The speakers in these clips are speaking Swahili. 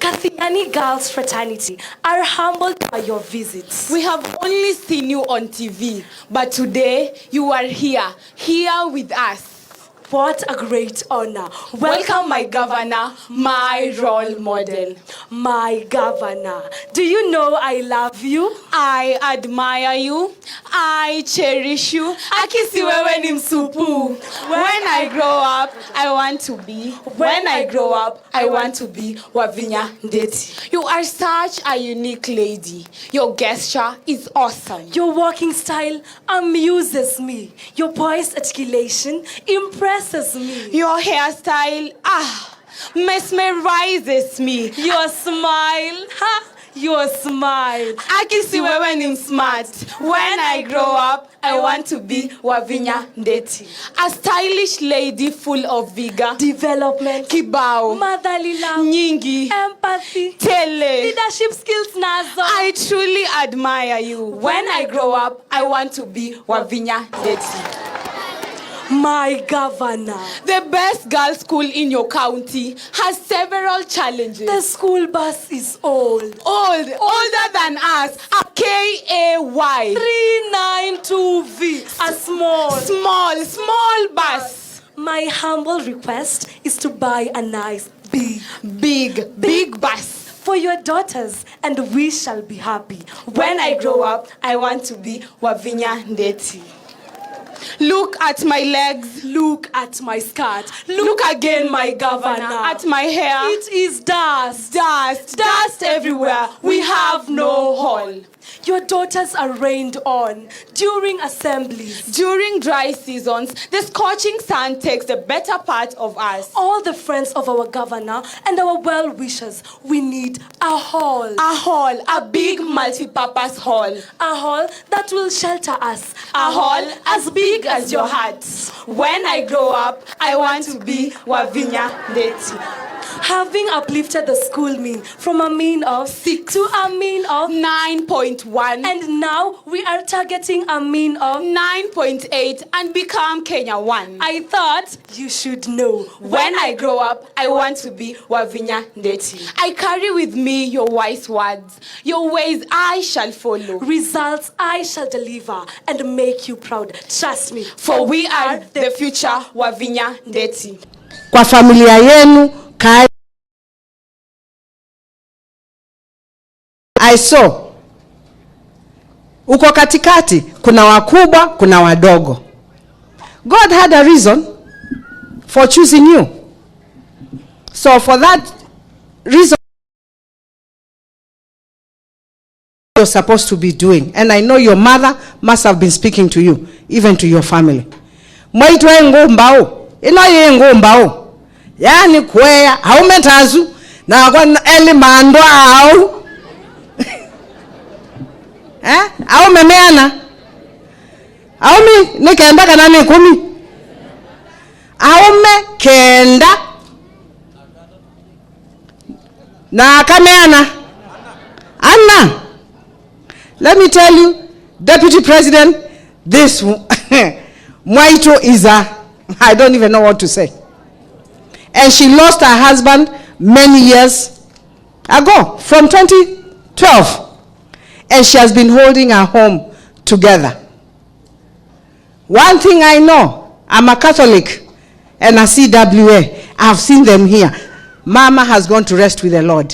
Kathiani Girls Fraternity are humbled by your visits. We have only seen you on TV, but today you are here with us. What a great honor. Welcome my governor, my role model. My governor, do you know I love you? I admire you. I cherish you. Akisi wewe ni msupu. When I grow up, I want to be. When I grow up, I want to be Wavinya Ndeti. You are such a unique lady. Your gesture is awesome. Your walking style amuses me. Your poised articulation impresses me. Your hairstyle, mesmerizes me. Your smile, your smile. Akisi wewe ni smart. When I grow up, I want to be Wavinya Ndeti. A stylish lady full of vigor, development, kibao, motherly love, nyingi, empathy, tele, leadership skills nazo. I truly admire you. When I grow up, I want to be Wavinya Ndeti. My governor, the best girls' school in your county has several challenges. The school bus is old. Older than us. A KAY 392V. A small bus. My humble request is to buy a nice big bus for your daughters, and we shall be happy. When I grow up, I want to be Wavinya Ndeti. Look at my legs. Look at my skirt. Look again, my governor. At my hair. It is dust everywhere. We have no hall. Your daughters are rained on during assemblies. During dry seasons, the scorching sun takes the better part of us. All the friends of our governor and our well-wishers, we need a hall. A big multi-purpose hall. A hall that will shelter us. A hall as big as your heart. When I grow up, I want to be Wavinya Ndeti. Having uplifted the school mean from a mean of 6 to a mean of 9.1, and now we are targeting a mean of 9.8 and become Kenya 1. I thought you should know. When I grow up, I want to be Wavinya Ndeti. I carry with me your wise words. Your ways I shall follow. Results I shall deliver and make you proud. Trust me, for we are the future Wavinya Ndeti. Kwa familia yenu I saw uko katikati, kuna wakubwa, kuna wadogo. God had a reason for choosing you. So for that reason, you're supposed to be doing. And I know your mother must have been speaking to you, even to your family. Mwaitwe ngombao, inoye ngombao. Yani kwea, haumetazu, na kwa elimando au. Au memeana. Au mi nikenda kanani 10. Au me kenda. Na kameana. Anna. Let me tell you, Deputy President, this Mwaito is I don't even know what to say. And she lost her husband many years ago, from 2012. And she has been holding her home together. One thing I know, I'm a Catholic and a CWA. I've seen them here. Mama has gone to rest with the Lord.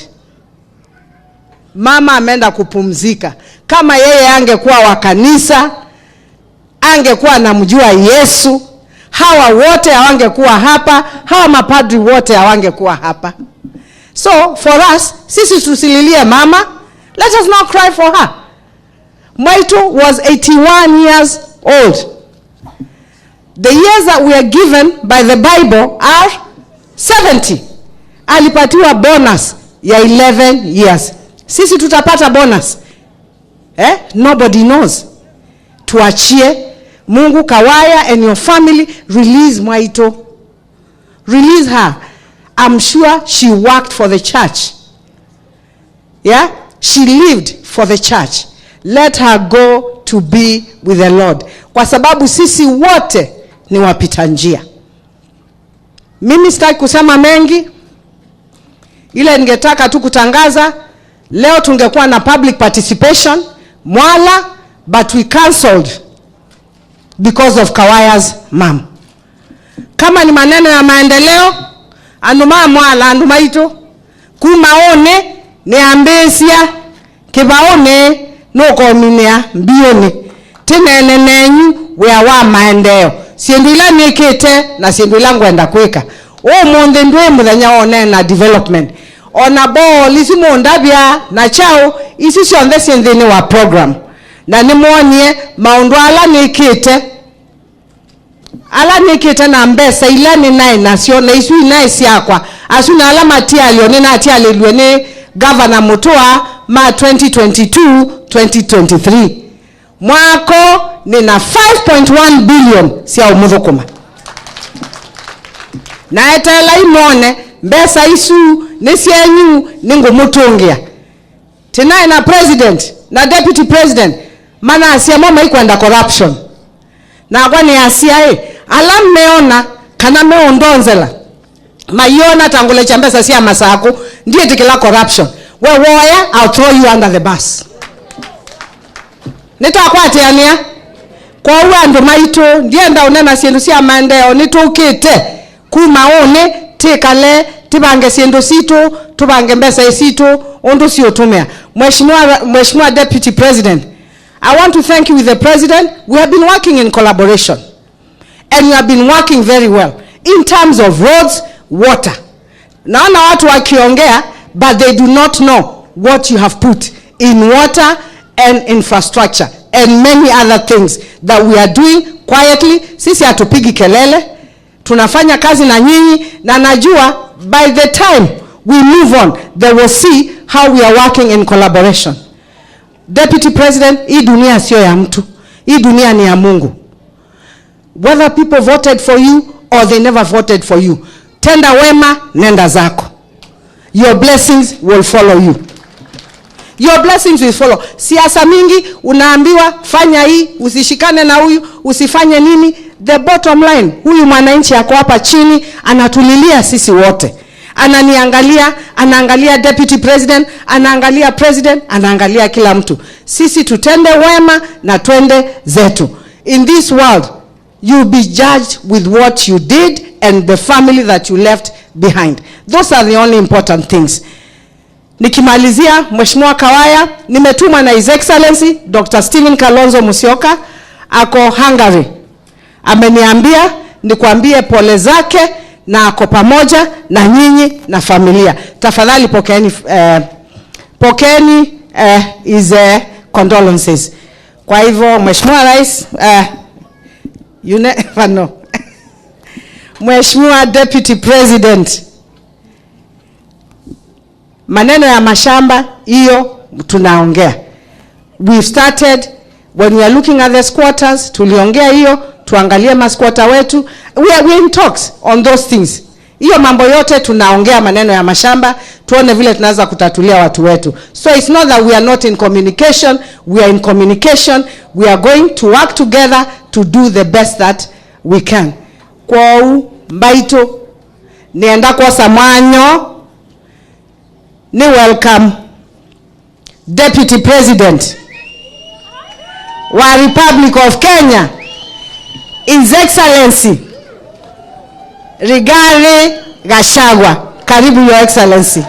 Mama ameenda kupumzika. Kama yeye angekuwa wa kanisa, angekuwa anamjua Yesu, hawa wote hawangekuwa hapa, hawa mapadri wote hawangekuwa hapa. So for us, sisi tusililie mama. Let us not cry for her. Mwaito was 81 years old. The years that we are given by the Bible are 70. Alipatiwa bonus ya 11 years. Sisi tutapata bonus. Nobody knows. Tuachie Mungu Kawaya and your family, release Mwaito. Release her. I'm sure she worked for the church. Yeah? She lived for the church. Let her go to be with the Lord. Kwa sababu sisi wote ni wapita njia. Mimi sitaki kusema mengi. Ile ningetaka tu kutangaza, leo tungekuwa na public participation Mwala, but we cancelled because of Kawaya's mom. Kama ni maneno ya maendeleo, anduma Mwala, anduma ito, kumaone ni ambesia, kibaone noko minea mbione. Tinene nenyu weawa maendeleo. Sienduila nikete na sienduila ngwenda kweka. Monde ndwe muthenya one na development. Ona bo lisi mondabia na chao isi sionde siendini wa program. Na nimuonye maundu ala nikete na mbesa ilani nae nasio na isu inae siakwa. Asuna ala matialio ni na atialilwe ni Governor Mutua ma 2022-2023. Mwako nina 5.1 billion siya umuthukuma. Na etela imone mbesa isu nisienyu ningu mutungia. Tinae na president na deputy president mana asia mama ikwenda corruption. Na kwani asia ala meona kana meondonzela. Mayona tangule chambesa siya masaku ndiye tikila corruption. We warrior, I'll throw you under the bus. Nitakwate ania kwa uando maito ndienda unena siendu siya maendeleo nitukite kumaone tikale tibange siendu sito tubange mbesa isito ondo siotumia. Mheshimiwa Deputy President, I want to thank you with the President. We have been working in collaboration and we have been working very well in terms of roads, water. Naona watu wakiongea but they do not know what you have put in water and infrastructure and many other things that we are doing quietly. Sisi hatupigi kelele, tunafanya kazi na nyinyi, na najua by the time we move on they will see how we are working in collaboration. Deputy President, hii dunia sio ya mtu, hii dunia ni ya Mungu. Whether people voted for you or they never voted for you, tenda wema, nenda zako. Your blessings will follow you. Your blessings will follow. Siasa mingi unaambiwa fanya hii, usishikane na huyu, usifanye nini. The bottom line, huyu mwananchi yako hapa chini anatulilia sisi wote. Ananiangalia, anaangalia Deputy President, anaangalia President, anaangalia kila mtu. Sisi tutende wema na twende zetu. In this world, you'll be judged with what you did and the family that you left behind. Those are the only important things. Nikimalizia, Mheshimiwa Kawaya, nimetumwa na His Excellency Dr. Stephen Kalonzo Musyoka, ako Hungary. Ameniambia nikuambie pole zake na ako pamoja na nyinyi na familia. Tafadhali pokeeni his condolences. Kwa hivyo Mheshimiwa Rais, you never know. Mheshimiwa Deputy President, maneno ya mashamba hiyo tunaongea. We've started when we are looking at the squatters, tuliongea hiyo, tuangalie masquatter wetu. We are in talks on those things. Hiyo mambo yote tunaongea maneno ya mashamba, tuone vile tunaweza kutatulia watu wetu. So it's not that we are not in communication, we are in communication. We are going to work together to do the best that we can. Kwa mbaito nienda kwa Samanyo ni welcome Deputy President wa Republic of Kenya, His Excellency Rigathi Gachagua. Karibu Your Excellency.